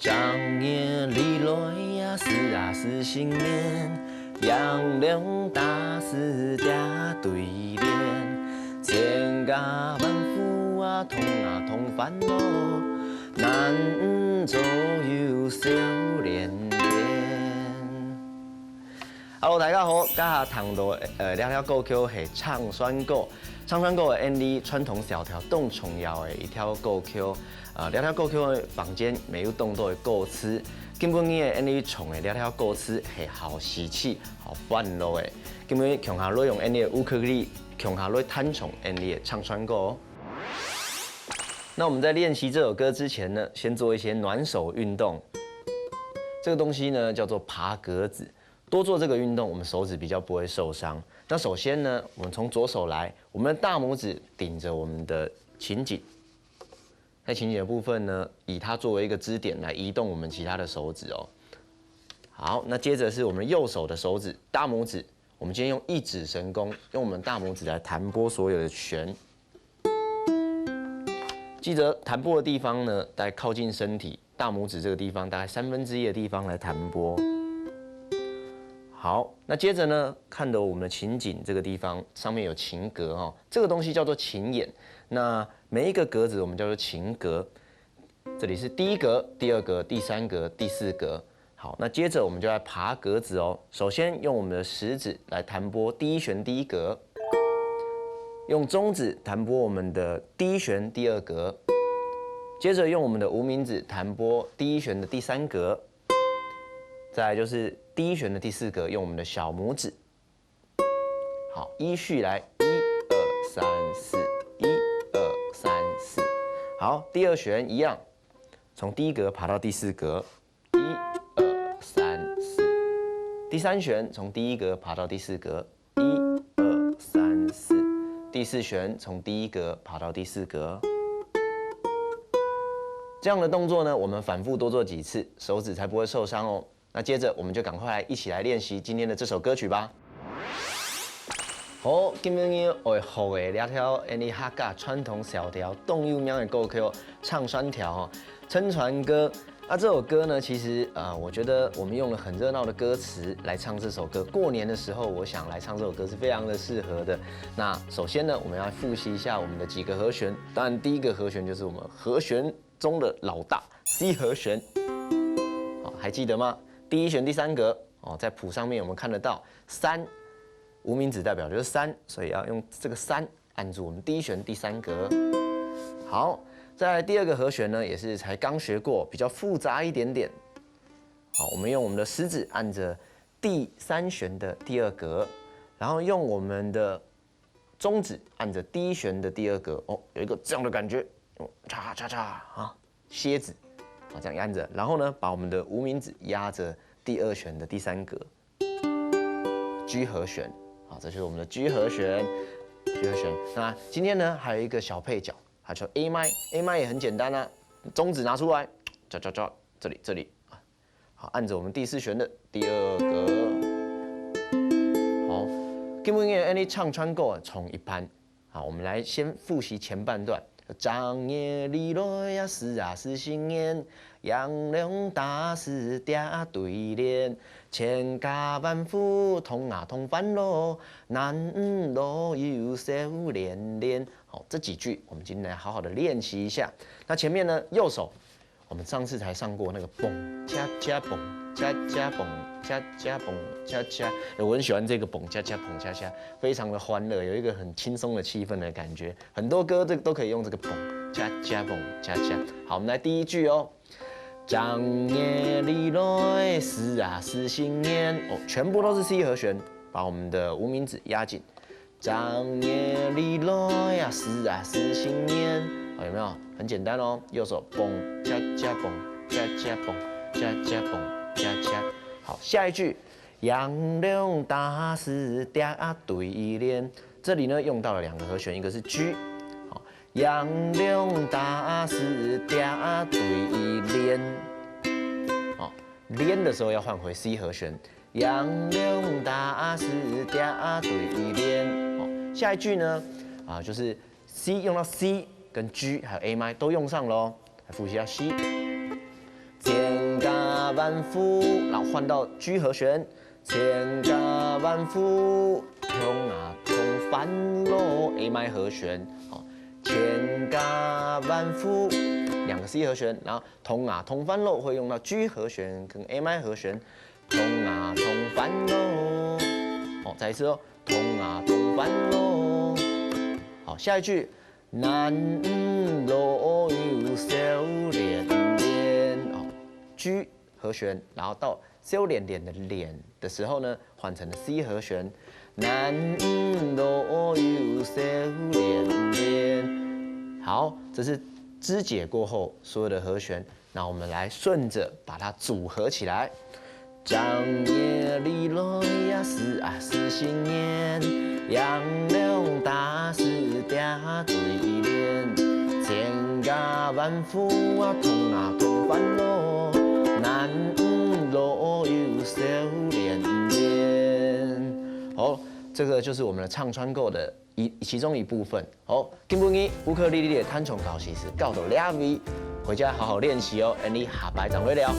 张眼里来呀，是啊是新年，阳亮大师嗲对联，千家万户同烦恼，难左右少年年。Hello， 大家好，家下听到聊聊歌曲是唱山歌，唱山歌的演绎传统小调动重要的一条歌曲。聊聊歌曲的房间没有动作的歌词，根本伊的演绎唱的聊聊歌词是好喜气、好欢乐的。根本强下内容演绎的乌克丽，强下内弹唱演绎的唱山歌哦。那我们在练习这首歌之前呢，先做一些暖手运动。这个东西呢叫做爬格子。多做这个运动，我们手指比较不会受伤。那首先呢，我们从左手来，我们的大拇指顶着我们的琴颈，在琴颈的部分呢，以它作为一个支点来移动我们其他的手指哦。好，那接着是我们右手的手指，大拇指，我们今天用一指神功，用我们大拇指来弹拨所有的弦。记得弹拨的地方呢，大概靠近身体，大拇指这个地方大概1/3的地方来弹拨。好，那接着呢，看到我们的琴颈这个地方上面有琴格哈，这个东西叫做琴眼。那每一个格子我们叫做琴格，这里是第一格、第二格、第三格、第四格。好，那接着我们就来爬格子哦。首先用我们的食指来弹拨第一弦第一格，用中指弹拨我们的第一弦第二格，接着用我们的无名指弹拨第一弦的第三格。再来就是第一弦的第四格，用我们的小拇指。好，依序来，1、2、3、4，1、2、3、4。好，第二弦一样，从第一格爬到第四格，1、2、3、4。第三弦从第一格爬到第四格，1、2、3、4。第四弦从第一格爬到第四格。这样的动作呢，我们反复多做几次，手指才不会受伤哦。那接着我们就赶快一起来练习今天的这首歌曲吧。好，今天我学的两条印尼客家传统小调动有名的歌曲《唱山条》哦，撑船歌。那这首歌呢，其实我觉得我们用了很热闹的歌词来唱这首歌。过年的时候，我想来唱这首歌是非常的适合的。那首先呢，我们要复习一下我们的几个和弦。当然，第一个和弦就是我们和弦中的老大 C 和弦。好，还记得吗？第一弦第三格哦，在谱上面我们看得到3，无名指代表就是3，所以要用这个3按住我们第一弦第三格。好，再来第二个和弦呢，也是才刚学过，比较复杂一点点。好，我们用我们的食指按着第三弦的第二格，然后用我们的中指按着第一弦的第二格，哦，有一个这样的感觉，叉叉叉啊，蝎子。好，这样按着，然后呢，把我们的无名指压着第二弦的第三格 ，G 和弦。好，这就是我们的 G 和弦。G 和弦。那今天呢，还有一个小配角，它叫 A 麦。A 麦也很简单啊，中指拿出来，这里啊。好，按着我们第四弦的第二格。好，基本音乐唱穿过从一拍。好，我们来先复习前半段。张眼里来呀，是啊是新年，阳亮大师嗲对联，千家万户同烦恼，难路有少年年。好，这几句我们今天来好好的练习一下。那前面呢，右手，我们上次才上过那个蹦恰恰蹦恰恰蹦恰恰蹦恰恰，我很喜欢这个蹦恰恰蹦恰恰，非常的欢乐，有一个很轻松的气氛的感觉。很多歌这个都可以用这个蹦恰恰蹦恰恰。好，我们来第一句哦。张眼里来是啊是新年哦，全部都是 C 和弦，把我们的无名指压紧。张眼里来呀是啊是新年，好，有没有？很简单哦，右手蹦恰恰蹦恰恰蹦恰恰蹦恰恰。好，下一句，阳亮大师嗲对联，这里呢用到了2个和弦，一个是 G， 好，阳亮大师嗲对联，好，连的时候要换回 C 和弦，阳亮大师嗲对联，好，下一句呢，就是 C 用到 C 跟 G 还有 A 麦都用上喽，来复习一下 C。千万福，然后换到 G 和弦，千家万福，通啊通翻咯 A 麦和弦，好，千家万福，两个 C 和弦，然后通啊通翻咯会用到 G 和弦跟 A 麦和弦，通啊通翻咯，好，再一次哦，通啊通翻咯，好，下一句。南路有小连连哦 ，G 和弦，然后到小连连的连的时候呢，换成了 C 和弦。南路有小连连，好，这是肢解过后所有的和弦，那我们来顺着把它组合起来。正月里来呀是啊是新年，阳亮大师嗲对联，千家万福啊通啊通翻咯，南路有小连连。好，这个就是我们的唱川购的其中一部分。好，今日乌克丽丽的弹唱考试是到了2位，回家好好练习哦。你下摆再会聊。